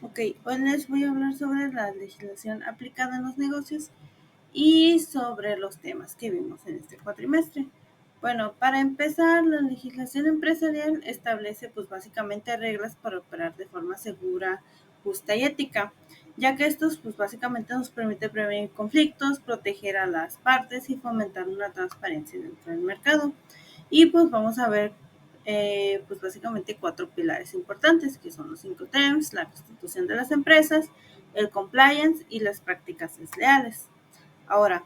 Ok, hoy les voy a hablar sobre la legislación aplicada en los negocios y sobre los temas que vimos en este cuatrimestre. Bueno, para empezar, la legislación empresarial establece pues básicamente reglas para operar de forma segura, justa y ética, ya que estos pues básicamente nos permite prevenir conflictos, proteger a las partes y fomentar una transparencia dentro del mercado. Y pues vamos a ver pues básicamente cuatro pilares importantes, que son los 5 Terms, la constitución de las empresas, el compliance y las prácticas desleales. Ahora,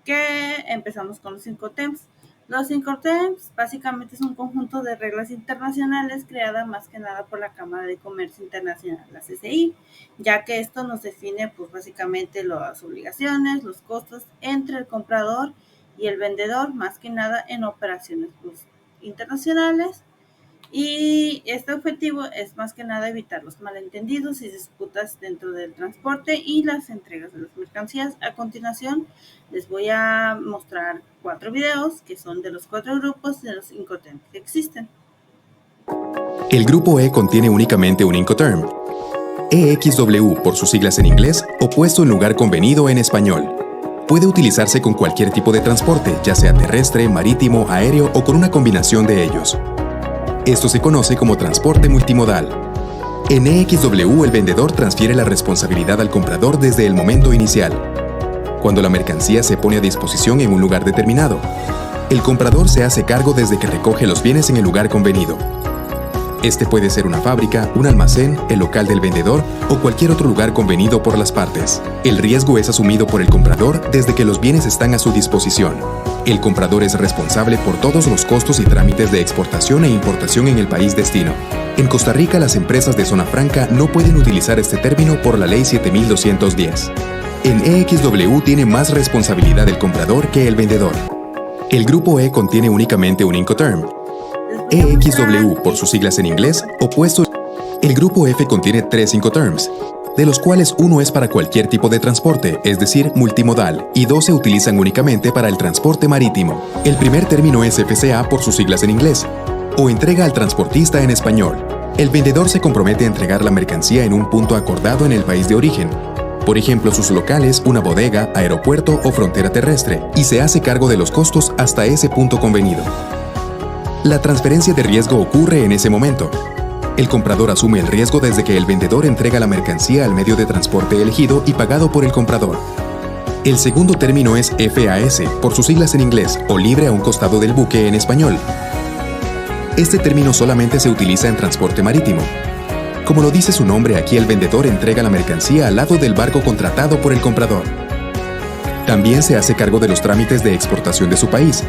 ¿qué empezamos con los 5 Terms? Los 5 Terms básicamente es un conjunto de reglas internacionales creada más que nada por la Cámara de Comercio Internacional, la CCI, ya que esto nos define pues básicamente las obligaciones, los costos entre el comprador y el vendedor, más que nada en operaciones pues, internacionales. Y este objetivo es más que nada evitar los malentendidos y disputas dentro del transporte y las entregas de las mercancías. A continuación les voy a mostrar 4 videos que son de los 4 grupos de los Incoterms que existen. El grupo E contiene únicamente un Incoterm. EXW, por sus siglas en inglés, o puesto en lugar convenido en español. Puede utilizarse con cualquier tipo de transporte, ya sea terrestre, marítimo, aéreo o con una combinación de ellos. Esto se conoce como transporte multimodal. En EXW, el vendedor transfiere la responsabilidad al comprador desde el momento inicial, cuando la mercancía se pone a disposición en un lugar determinado. El comprador se hace cargo desde que recoge los bienes en el lugar convenido. Este puede ser una fábrica, un almacén, el local del vendedor o cualquier otro lugar convenido por las partes. El riesgo es asumido por el comprador desde que los bienes están a su disposición. El comprador es responsable por todos los costos y trámites de exportación e importación en el país destino. En Costa Rica, las empresas de zona franca no pueden utilizar este término por la Ley 7210. En EXW tiene más responsabilidad el comprador que el vendedor. El grupo E contiene únicamente un Incoterm. EXW, por sus siglas en inglés, opuesto. El grupo F contiene 3 Incoterms, de los cuales uno es para cualquier tipo de transporte, es decir, multimodal, y 2 se utilizan únicamente para el transporte marítimo. El primer término es FCA, por sus siglas en inglés, o entrega al transportista en español. El vendedor se compromete a entregar la mercancía en un punto acordado en el país de origen, por ejemplo sus locales, una bodega, aeropuerto o frontera terrestre, y se hace cargo de los costos hasta ese punto convenido. La transferencia de riesgo ocurre en ese momento. El comprador asume el riesgo desde que el vendedor entrega la mercancía al medio de transporte elegido y pagado por el comprador. El segundo término es FAS, por sus siglas en inglés, o libre a un costado del buque en español. Este término solamente se utiliza en transporte marítimo. Como lo dice su nombre, aquí el vendedor entrega la mercancía al lado del barco contratado por el comprador. También se hace cargo de los trámites de exportación de su país,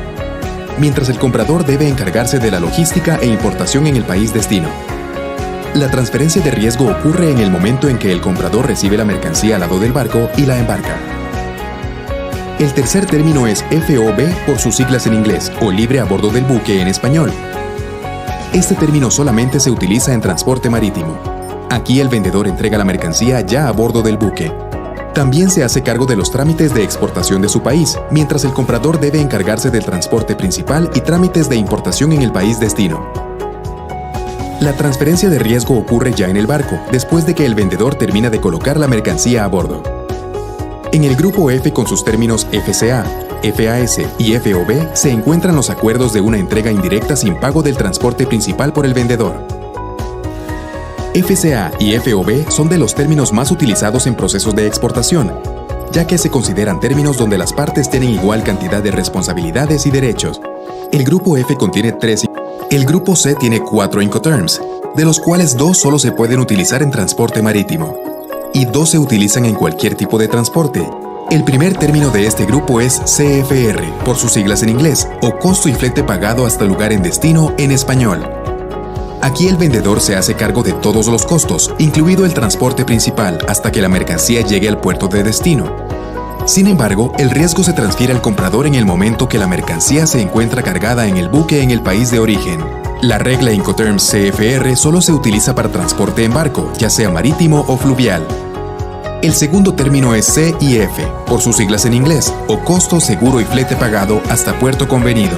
mientras el comprador debe encargarse de la logística e importación en el país destino. La transferencia de riesgo ocurre en el momento en que el comprador recibe la mercancía al lado del barco y la embarca. El tercer término es FOB, por sus siglas en inglés, o libre a bordo del buque en español. Este término solamente se utiliza en transporte marítimo. Aquí el vendedor entrega la mercancía ya a bordo del buque. También se hace cargo de los trámites de exportación de su país, mientras el comprador debe encargarse del transporte principal y trámites de importación en el país destino. La transferencia de riesgo ocurre ya en el barco, después de que el vendedor termina de colocar la mercancía a bordo. En el grupo F, con sus términos FCA, FAS y FOB, se encuentran los acuerdos de una entrega indirecta sin pago del transporte principal por el vendedor. FCA y FOB son de los términos más utilizados en procesos de exportación, ya que se consideran términos donde las partes tienen igual cantidad de responsabilidades y derechos. El grupo F contiene 3. El grupo C tiene 4 Incoterms, de los cuales 2 solo se pueden utilizar en transporte marítimo, y 2 se utilizan en cualquier tipo de transporte. El primer término de este grupo es CFR, por sus siglas en inglés, o costo y flete pagado hasta el lugar en destino en español. Aquí el vendedor se hace cargo de todos los costos, incluido el transporte principal, hasta que la mercancía llegue al puerto de destino. Sin embargo, el riesgo se transfiere al comprador en el momento que la mercancía se encuentra cargada en el buque en el país de origen. La regla Incoterms CFR solo se utiliza para transporte en barco, ya sea marítimo o fluvial. El segundo término es CIF, por sus siglas en inglés, o costo, seguro y flete pagado hasta puerto convenido.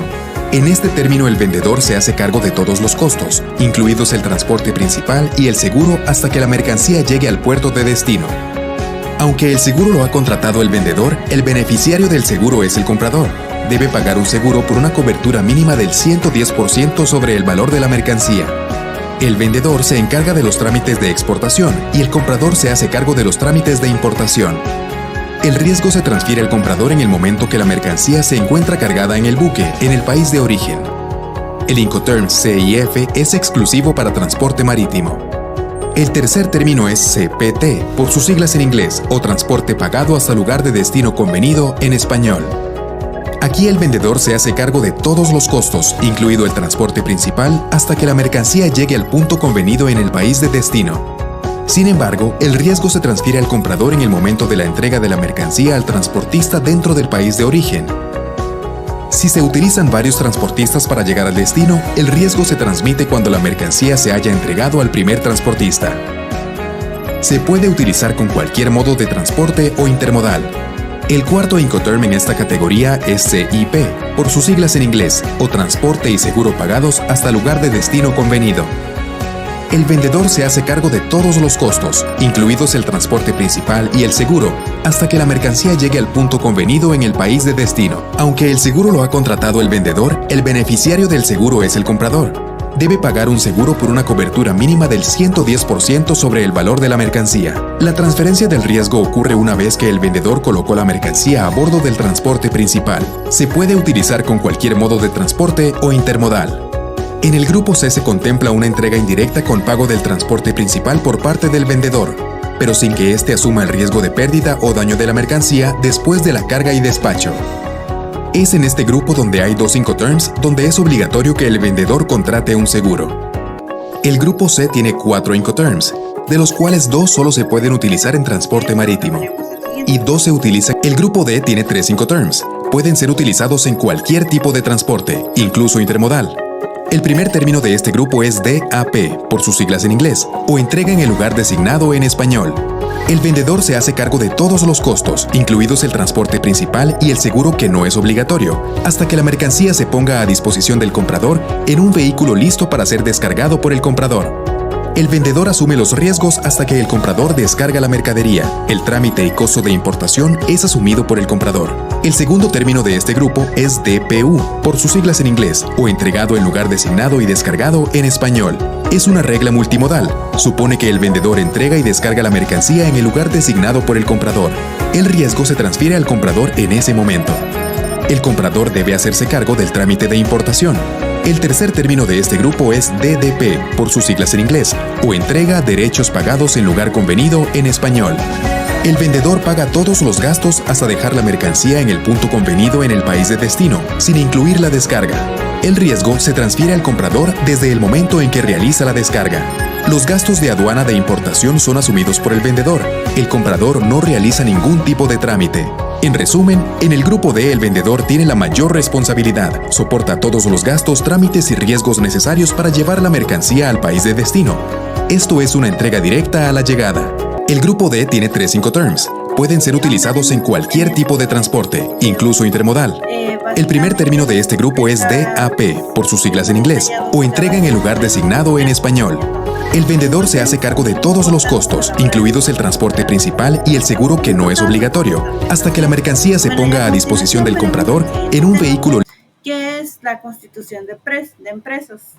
En este término, el vendedor se hace cargo de todos los costos, incluidos el transporte principal y el seguro hasta que la mercancía llegue al puerto de destino. Aunque el seguro lo ha contratado el vendedor, el beneficiario del seguro es el comprador. Debe pagar un seguro por una cobertura mínima del 110% sobre el valor de la mercancía. El vendedor se encarga de los trámites de exportación y el comprador se hace cargo de los trámites de importación. El riesgo se transfiere al comprador en el momento que la mercancía se encuentra cargada en el buque, en el país de origen. El Incoterm CIF es exclusivo para transporte marítimo. El tercer término es CPT, por sus siglas en inglés, o transporte pagado hasta lugar de destino convenido en español. Aquí el vendedor se hace cargo de todos los costos, incluido el transporte principal, hasta que la mercancía llegue al punto convenido en el país de destino. Sin embargo, el riesgo se transfiere al comprador en el momento de la entrega de la mercancía al transportista dentro del país de origen. Si se utilizan varios transportistas para llegar al destino, el riesgo se transmite cuando la mercancía se haya entregado al primer transportista. Se puede utilizar con cualquier modo de transporte o intermodal. El cuarto Incoterm en esta categoría es CIP, por sus siglas en inglés, o transporte y seguro pagados hasta lugar de destino convenido. El vendedor se hace cargo de todos los costos, incluidos el transporte principal y el seguro, hasta que la mercancía llegue al punto convenido en el país de destino. Aunque el seguro lo ha contratado el vendedor, el beneficiario del seguro es el comprador. Debe pagar un seguro por una cobertura mínima del 110% sobre el valor de la mercancía. La transferencia del riesgo ocurre una vez que el vendedor colocó la mercancía a bordo del transporte principal. Se puede utilizar con cualquier modo de transporte o intermodal. En el grupo C se contempla una entrega indirecta con pago del transporte principal por parte del vendedor, pero sin que éste asuma el riesgo de pérdida o daño de la mercancía después de la carga y despacho. Es en este grupo donde hay dos Incoterms donde es obligatorio que el vendedor contrate un seguro. El grupo C tiene 4 Incoterms, de los cuales 2 solo se pueden utilizar en transporte marítimo, y 2 se utilizan. El grupo D tiene 3 Incoterms, pueden ser utilizados en cualquier tipo de transporte, incluso intermodal. El primer término de este grupo es DAP, por sus siglas en inglés, o entrega en el lugar designado en español. El vendedor se hace cargo de todos los costos, incluidos el transporte principal y el seguro que no es obligatorio, hasta que la mercancía se ponga a disposición del comprador en un vehículo listo para ser descargado por el comprador. El vendedor asume los riesgos hasta que el comprador descarga la mercadería. El trámite y costo de importación es asumido por el comprador. El segundo término de este grupo es DPU, por sus siglas en inglés, o entregado en lugar designado y descargado en español. Es una regla multimodal. Supone que el vendedor entrega y descarga la mercancía en el lugar designado por el comprador. El riesgo se transfiere al comprador en ese momento. El comprador debe hacerse cargo del trámite de importación. El tercer término de este grupo es DDP, por sus siglas en inglés, o entrega derechos pagados en lugar convenido en español. El vendedor paga todos los gastos hasta dejar la mercancía en el punto convenido en el país de destino, sin incluir la descarga. El riesgo se transfiere al comprador desde el momento en que realiza la descarga. Los gastos de aduana de importación son asumidos por el vendedor. El comprador no realiza ningún tipo de trámite. En resumen, en el grupo D el vendedor tiene la mayor responsabilidad, soporta todos los gastos, trámites y riesgos necesarios para llevar la mercancía al país de destino. Esto es una entrega directa a la llegada. El grupo D tiene 3 Incoterms. Pueden ser utilizados en cualquier tipo de transporte, incluso intermodal. El primer término de este grupo es DAP, por sus siglas en inglés, o entrega en el lugar designado en español. El vendedor se hace cargo de todos los costos, incluidos el transporte principal y el seguro que no es obligatorio, hasta que la mercancía se ponga a disposición del comprador en un vehículo. ¿Qué es la constitución de empresas?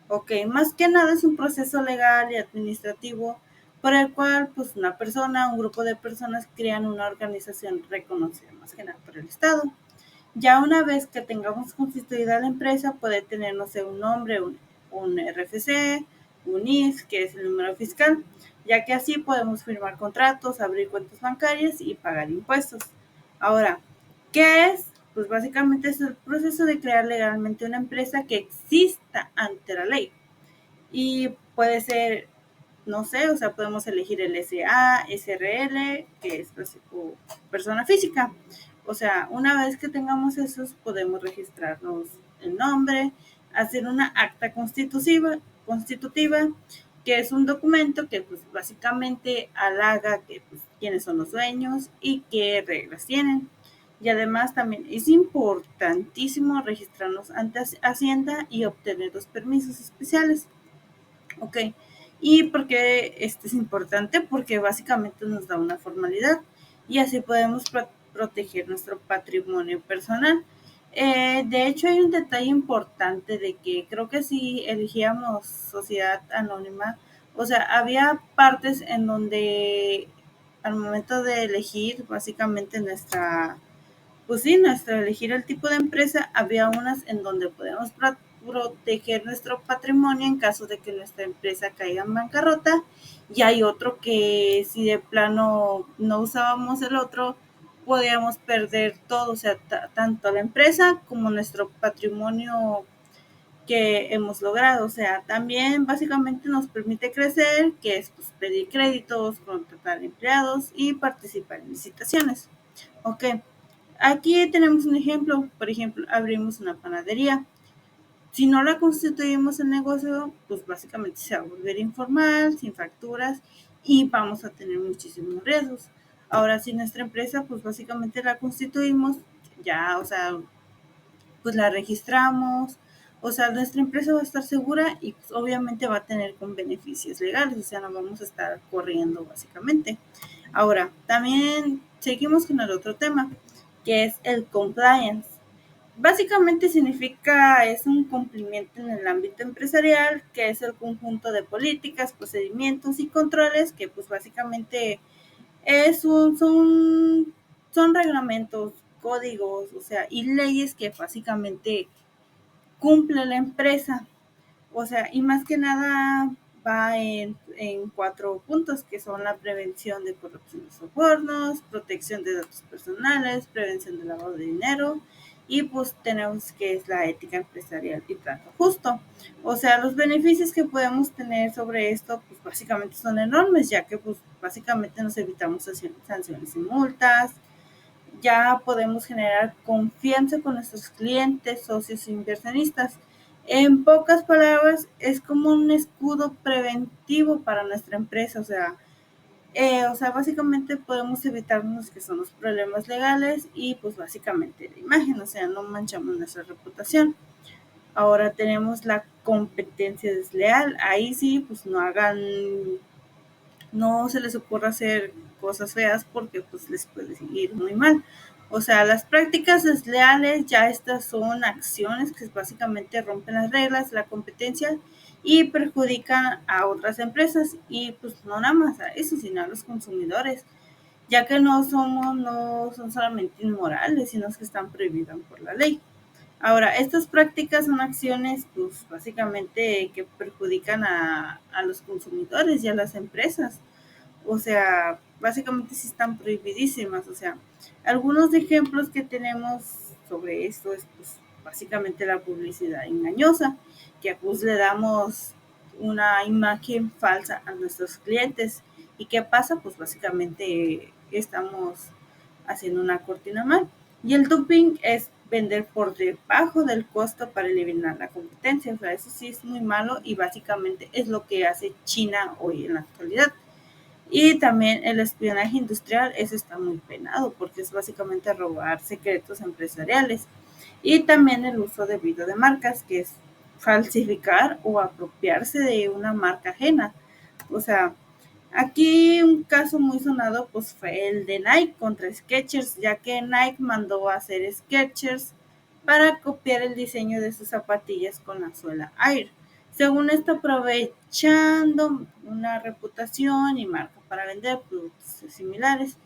Ok, más que nada es un proceso legal y administrativo por el cual pues una persona, un grupo de personas crean una organización reconocida más que nada por el Estado. Ya una vez que tengamos constituida la empresa, puede tener, no sé, un nombre, un RFC, un IF, que es el número fiscal, ya que así podemos firmar contratos, abrir cuentas bancarias y pagar impuestos. Ahora, ¿qué es? Pues básicamente es el proceso de crear legalmente una empresa que exista ante la ley. Y puede ser, no sé, o sea, podemos elegir el SA, SRL, que es persona física. O sea, una vez que tengamos esos, podemos registrarnos el nombre, hacer una acta constitutiva, que es un documento que pues básicamente halaga que, pues, quiénes son los dueños y qué reglas tienen. Y además también es importantísimo registrarnos ante Hacienda y obtener los permisos especiales. Ok. ¿Y por qué esto es importante? Porque básicamente nos da una formalidad y así podemos proteger nuestro patrimonio personal. De hecho, hay un detalle importante de que creo que si elegíamos sociedad anónima, o sea, había partes en donde al momento de elegir básicamente pues sí, nuestra elegir el tipo de empresa, había unas en donde podemos proteger nuestro patrimonio en caso de que nuestra empresa caiga en bancarrota, y hay otro que si de plano no usábamos el otro, podíamos perder todo, o sea, tanto la empresa como nuestro patrimonio que hemos logrado. O sea, también básicamente nos permite crecer, que es pues, pedir créditos, contratar empleados y participar en licitaciones. Ok, aquí tenemos un ejemplo. Por ejemplo, abrimos una panadería. Si no la constituimos en negocio, pues básicamente se va a volver informal, sin facturas, y vamos a tener muchísimos riesgos. Ahora, si nuestra empresa, pues básicamente la constituimos, ya, o sea, pues la registramos, o sea, nuestra empresa va a estar segura y pues, obviamente va a tener con beneficios legales, o sea, no vamos a estar corriendo básicamente. Ahora, también seguimos con el otro tema, que es el compliance. Básicamente significa, es un cumplimiento en el ámbito empresarial, que es el conjunto de políticas, procedimientos y controles que pues básicamente son reglamentos, códigos, o sea, y leyes que básicamente cumple la empresa. O sea, y más que nada va en 4 puntos, que son la prevención de corrupción y sobornos, protección de datos personales, prevención del lavado de dinero, y pues tenemos que es la ética empresarial y trato justo. O sea, los beneficios que podemos tener sobre esto, pues básicamente son enormes, ya que pues básicamente nos evitamos sanciones y multas, ya podemos generar confianza con nuestros clientes, socios e inversionistas. En pocas palabras, es como un escudo preventivo para nuestra empresa, o sea, básicamente podemos evitarnos que son los problemas legales y pues básicamente la imagen, o sea, no manchamos nuestra reputación. Ahora tenemos la competencia desleal, ahí sí, pues no se les ocurra hacer cosas feas porque pues les puede ir muy mal. O sea, las prácticas desleales ya estas son acciones que básicamente rompen las reglas, la competencia y perjudican a otras empresas y pues no nada más a eso, sino a los consumidores, ya que no son solamente inmorales, sino que están prohibidas por la ley. Ahora, estas prácticas son acciones, pues básicamente que perjudican a los consumidores y a las empresas. O sea, básicamente sí están prohibidísimas. O sea, algunos ejemplos que tenemos sobre esto es pues básicamente la publicidad engañosa, que pues le damos una imagen falsa a nuestros clientes. ¿Y qué pasa? Pues básicamente estamos haciendo una cortina mal. Y el dumping es vender por debajo del costo para eliminar la competencia. O sea, eso sí es muy malo y básicamente es lo que hace China hoy en la actualidad. Y también el espionaje industrial, eso está muy penado porque es básicamente robar secretos empresariales. Y también el uso debido de marcas, que es falsificar o apropiarse de una marca ajena. O sea, aquí un caso muy sonado pues fue el de Nike contra Skechers, ya que Nike mandó a hacer Skechers para copiar el diseño de sus zapatillas con la suela Air. Según esto, aprovechando una reputación y marca para vender productos similares,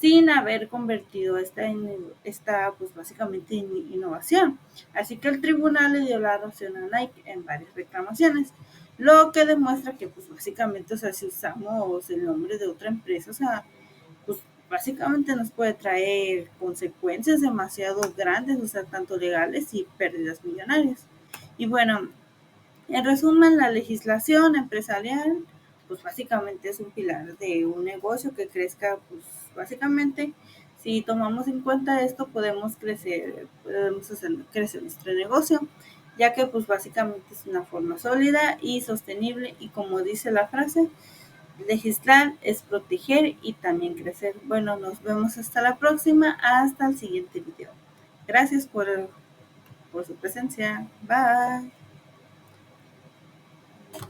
sin haber convertido esta pues básicamente innovación. Así que el tribunal le dio la razón a Nike en varias reclamaciones, lo que demuestra que pues básicamente, o sea, si usamos el nombre de otra empresa, o sea, pues básicamente nos puede traer consecuencias demasiado grandes, o sea, tanto legales y pérdidas millonarias. Y bueno, en resumen, la legislación empresarial, pues básicamente es un pilar de un negocio que crezca, pues básicamente, si tomamos en cuenta esto, podemos hacer crecer nuestro negocio, ya que pues básicamente es una forma sólida y sostenible y como dice la frase, legislar es proteger y también crecer. Bueno, nos vemos hasta la próxima, hasta el siguiente video. Gracias por su presencia. Bye.